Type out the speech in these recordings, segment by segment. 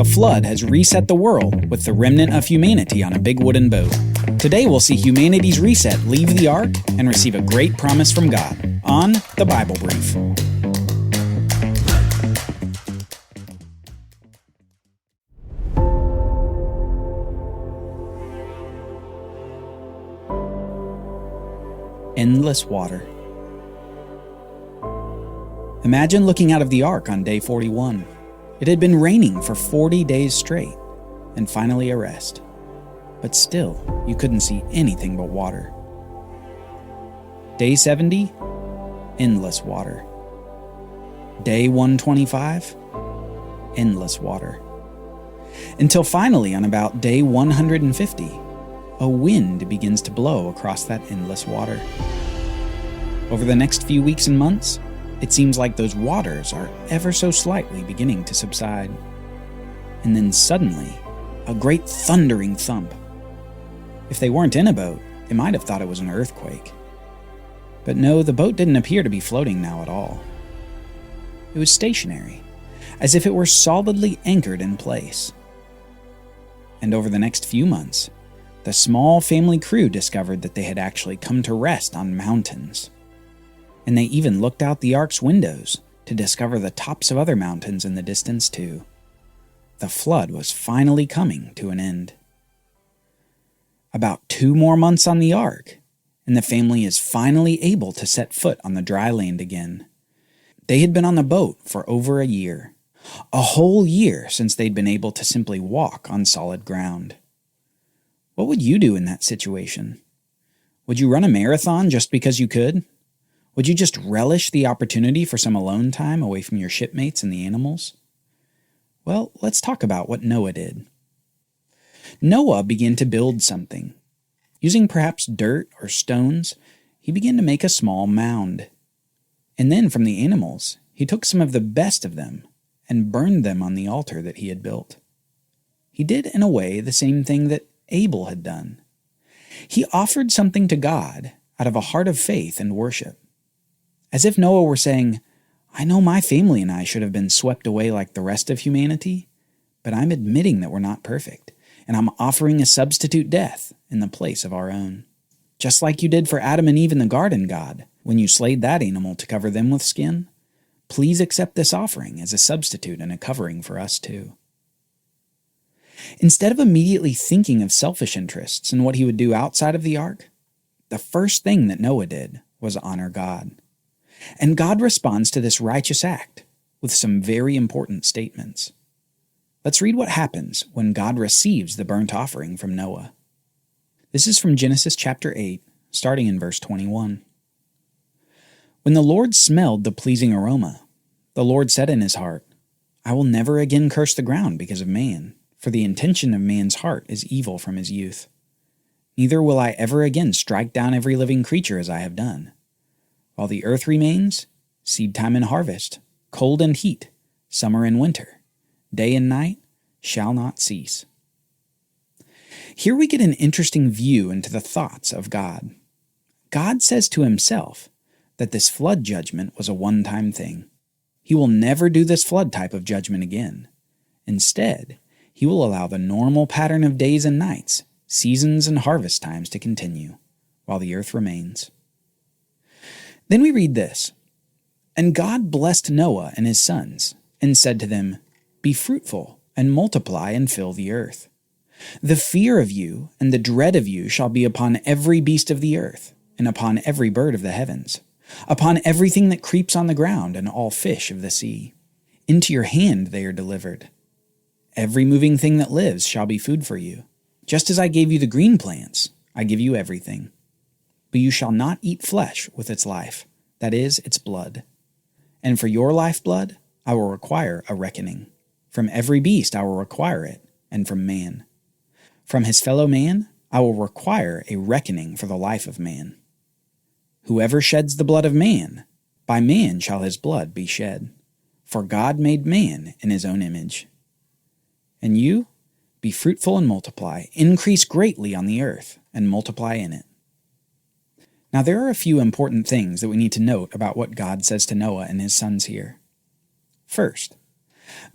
a flood has reset the world with the remnant of humanity on a big wooden boat. Today we'll see humanity's reset leave the ark and receive a great promise from God on the Bible Brief. Endless water. Imagine looking out of the ark on day 41. It had been raining for 40 days straight, and finally a rest. But still, you couldn't see anything but water. Day 70, endless water. Day 125, endless water. Until finally, on about day 150, a wind begins to blow across that endless water. Over the next few weeks and months, it seems like those waters are ever so slightly beginning to subside. And then suddenly, a great thundering thump. If they weren't in a boat, they might have thought it was an earthquake. But no, the boat didn't appear to be floating now at all. It was stationary, as if it were solidly anchored in place. And over the next few months, the small family crew discovered that they had actually come to rest on mountains. And they even looked out the ark's windows to discover the tops of other mountains in the distance too. The flood was finally coming to an end. About 2 more months on the ark, and the family is finally able to set foot on the dry land again. They had been on the boat for over a year. A whole year since they'd been able to simply walk on solid ground. What would you do in that situation? Would you run a marathon just because you could? Would you just relish the opportunity for some alone time away from your shipmates and the animals? Well, let's talk about what Noah did. Noah began to build something. Using perhaps dirt or stones, he began to make a small mound. And then from the animals, he took some of the best of them and burned them on the altar that he had built. He did, in a way, the same thing that Abel had done. He offered something to God out of a heart of faith and worship. As if Noah were saying, I know my family and I should have been swept away like the rest of humanity, but I'm admitting that we're not perfect, and I'm offering a substitute death in the place of our own. Just like you did for Adam and Eve in the garden, God, when you slayed that animal to cover them with skin, please accept this offering as a substitute and a covering for us too. Instead of immediately thinking of selfish interests and what he would do outside of the ark, the first thing that Noah did was honor God. And God responds to this righteous act with some very important statements. Let's read what happens when God receives the burnt offering from Noah. This is from Genesis chapter 8, starting in verse 21. When the Lord smelled the pleasing aroma, the Lord said in his heart, I will never again curse the ground because of man, for the intention of man's heart is evil from his youth. Neither will I ever again strike down every living creature as I have done. While the earth remains, seed time and harvest, cold and heat, summer and winter, day and night shall not cease. Here we get an interesting view into the thoughts of God. God says to himself that this flood judgment was a one-time thing. He will never do this flood type of judgment again. Instead, he will allow the normal pattern of days and nights, seasons and harvest times to continue, while the earth remains. Then we read this, And God blessed Noah and his sons, and said to them, Be fruitful, and multiply, and fill the earth. The fear of you and the dread of you shall be upon every beast of the earth, and upon every bird of the heavens, upon everything that creeps on the ground, and all fish of the sea. Into your hand they are delivered. Every moving thing that lives shall be food for you. Just as I gave you the green plants, I give you everything. But you shall not eat flesh with its life, that is, its blood. And for your lifeblood, I will require a reckoning. From every beast I will require it, and from man. From his fellow man, I will require a reckoning for the life of man. Whoever sheds the blood of man, by man shall his blood be shed. For God made man in his own image. And you, be fruitful and multiply, increase greatly on the earth, and multiply in it. Now there are a few important things that we need to note about what God says to Noah and his sons here. First,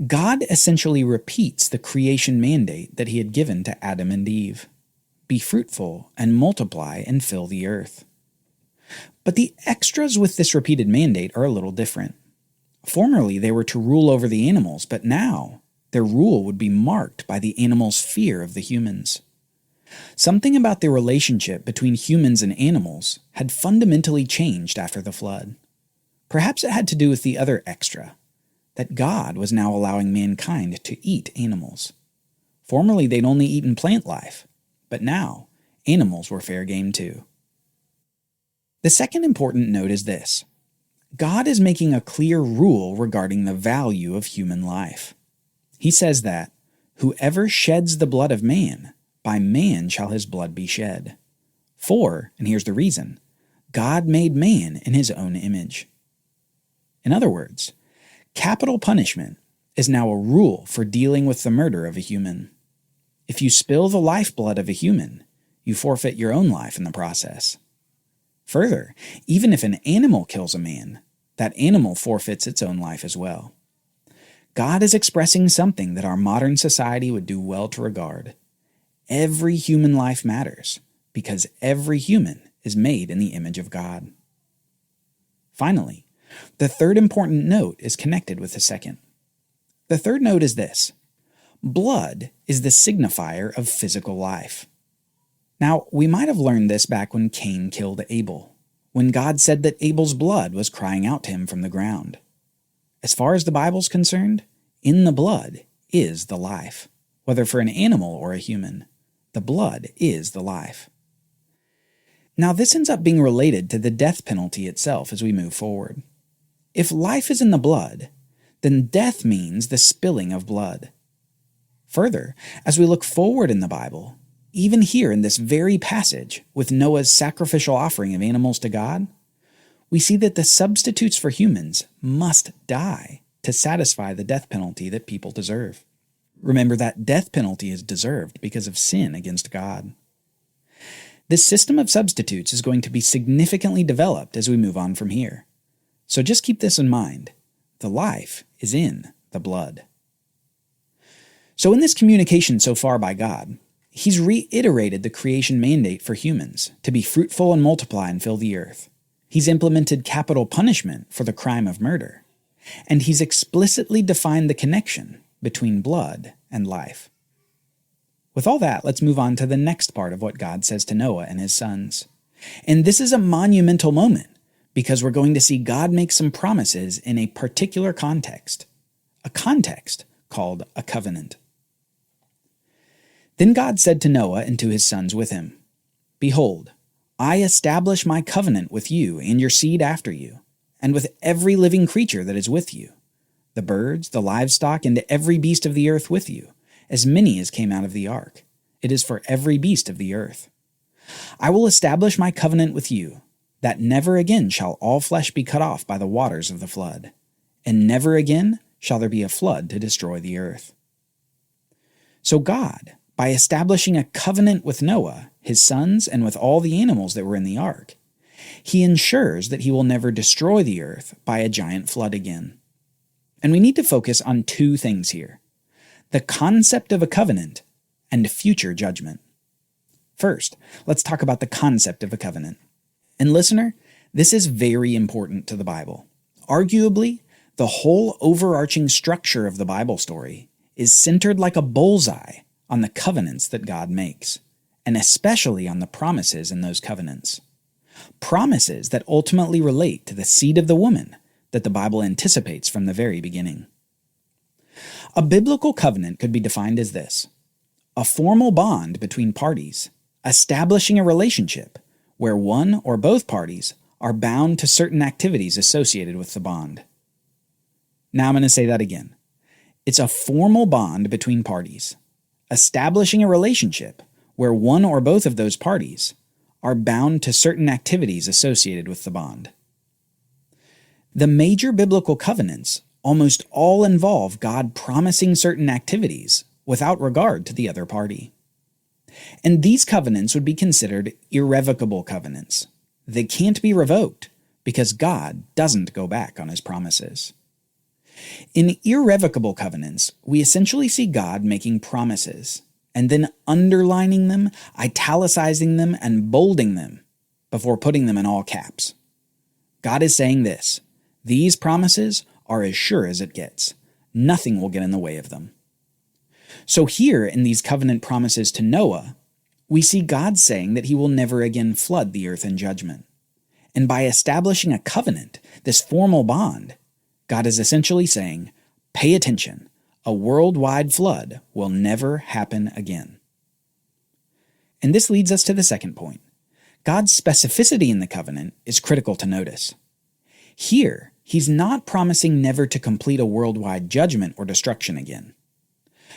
God essentially repeats the creation mandate that he had given to Adam and Eve. Be fruitful and multiply and fill the earth. But the extras with this repeated mandate are a little different. Formerly, they were to rule over the animals, but now their rule would be marked by the animals' fear of the humans. Something about the relationship between humans and animals had fundamentally changed after the flood. Perhaps it had to do with the other extra, that God was now allowing mankind to eat animals. Formerly, they'd only eaten plant life, but now animals were fair game too. The second important note is this. God is making a clear rule regarding the value of human life. He says that, "Whoever sheds the blood of man, by man shall his blood be shed." For, and here's the reason, God made man in his own image. In other words, capital punishment is now a rule for dealing with the murder of a human. If you spill the lifeblood of a human, you forfeit your own life in the process. Further, even if an animal kills a man, that animal forfeits its own life as well. God is expressing something that our modern society would do well to regard. Every human life matters, because every human is made in the image of God. Finally, the third important note is connected with the second. The third note is this. Blood is the signifier of physical life. Now, we might have learned this back when Cain killed Abel, when God said that Abel's blood was crying out to him from the ground. As far as the Bible's concerned, in the blood is the life, whether for an animal or a human. The blood is the life. Now, this ends up being related to the death penalty itself as we move forward. If life is in the blood, then death means the spilling of blood. Further, as we look forward in the Bible, even here in this very passage with Noah's sacrificial offering of animals to God, we see that the substitutes for humans must die to satisfy the death penalty that people deserve. Remember that death penalty is deserved because of sin against God. This system of substitutes is going to be significantly developed as we move on from here. So just keep this in mind. The life is in the blood. So in this communication so far by God, he's reiterated the creation mandate for humans to be fruitful and multiply and fill the earth. He's implemented capital punishment for the crime of murder. And he's explicitly defined the connection between blood and life. With all that, let's move on to the next part of what God says to Noah and his sons. And this is a monumental moment because we're going to see God make some promises in a particular context, a context called a covenant. Then God said to Noah and to his sons with him, "Behold, I establish my covenant with you and your seed after you, and with every living creature that is with you, the birds, the livestock, and every beast of the earth with you, as many as came out of the ark. It is for every beast of the earth. I will establish my covenant with you, that never again shall all flesh be cut off by the waters of the flood, and never again shall there be a flood to destroy the earth." So God, by establishing a covenant with Noah, his sons, and with all the animals that were in the ark, he ensures that he will never destroy the earth by a giant flood again. And we need to focus on two things here: the concept of a covenant and future judgment. First, let's talk about the concept of a covenant. And listener, this is very important to the Bible. Arguably, the whole overarching structure of the Bible story is centered like a bullseye on the covenants that God makes, and especially on the promises in those covenants. Promises that ultimately relate to the seed of the woman that the Bible anticipates from the very beginning. A biblical covenant could be defined as this: a formal bond between parties, establishing a relationship where one or both parties are bound to certain activities associated with the bond. Now I'm going to say that again. It's a formal bond between parties, establishing a relationship where one or both of those parties are bound to certain activities associated with the bond. The major biblical covenants almost all involve God promising certain activities without regard to the other party. And these covenants would be considered irrevocable covenants. They can't be revoked because God doesn't go back on his promises. In irrevocable covenants, we essentially see God making promises and then underlining them, italicizing them, and bolding them before putting them in all caps. God is saying this: these promises are as sure as it gets. Nothing will get in the way of them. So here in these covenant promises to Noah, we see God saying that he will never again flood the earth in judgment. And by establishing a covenant, this formal bond, God is essentially saying, pay attention, a worldwide flood will never happen again. And this leads us to the second point. God's specificity in the covenant is critical to notice. Here, he's not promising never to complete a worldwide judgment or destruction again.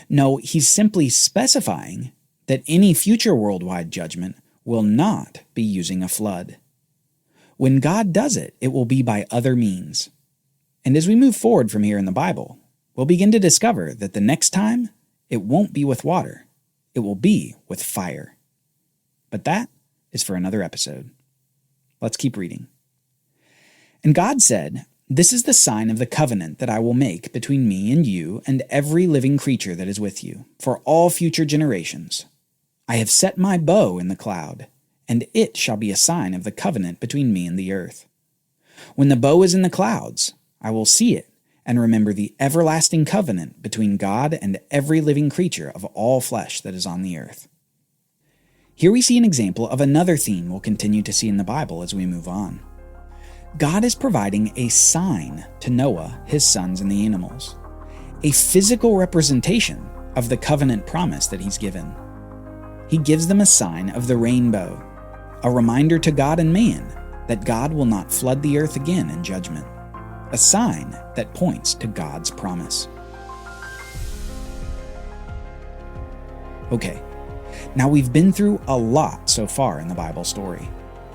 No, he's simply specifying that any future worldwide judgment will not be using a flood. When God does it, it will be by other means. And as we move forward from here in the Bible, we'll begin to discover that the next time, it won't be with water. It will be with fire. But that is for another episode. Let's keep reading. And God said, "This is the sign of the covenant that I will make between me and you and every living creature that is with you, for all future generations. I have set my bow in the cloud, and it shall be a sign of the covenant between me and the earth. When the bow is in the clouds, I will see it and remember the everlasting covenant between God and every living creature of all flesh that is on the earth." Here we see an example of another theme we'll continue to see in the Bible as we move on. God is providing a sign to Noah, his sons, and the animals, a physical representation of the covenant promise that he's given. He gives them a sign of the rainbow, a reminder to God and man that God will not flood the earth again in judgment, a sign that points to God's promise. Okay, now we've been through a lot so far in the Bible story,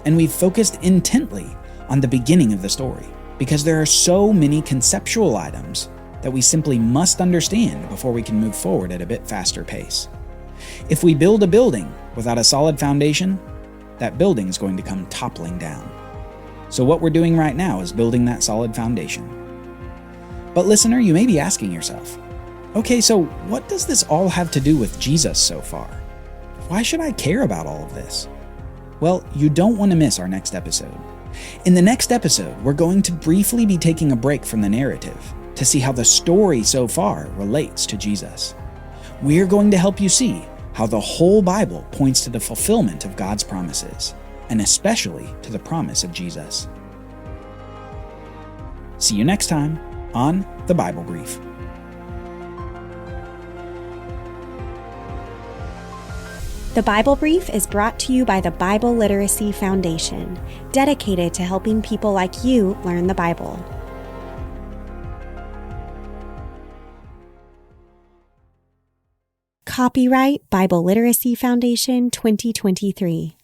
and we've focused intently on the beginning of the story, because there are so many conceptual items that we simply must understand before we can move forward at a bit faster pace. If we build a building without a solid foundation, that building is going to come toppling down. So what we're doing right now is building that solid foundation. But listener, you may be asking yourself, okay, so what does this all have to do with Jesus so far? Why should I care about all of this? Well, you don't want to miss our next episode. In the next episode, we're going to briefly be taking a break from the narrative to see how the story so far relates to Jesus. We're going to help you see how the whole Bible points to the fulfillment of God's promises, and especially to the promise of Jesus. See you next time on The Bible Brief. The Bible Brief is brought to you by the Bible Literacy Foundation, dedicated to helping people like you learn the Bible. Copyright Bible Literacy Foundation 2023.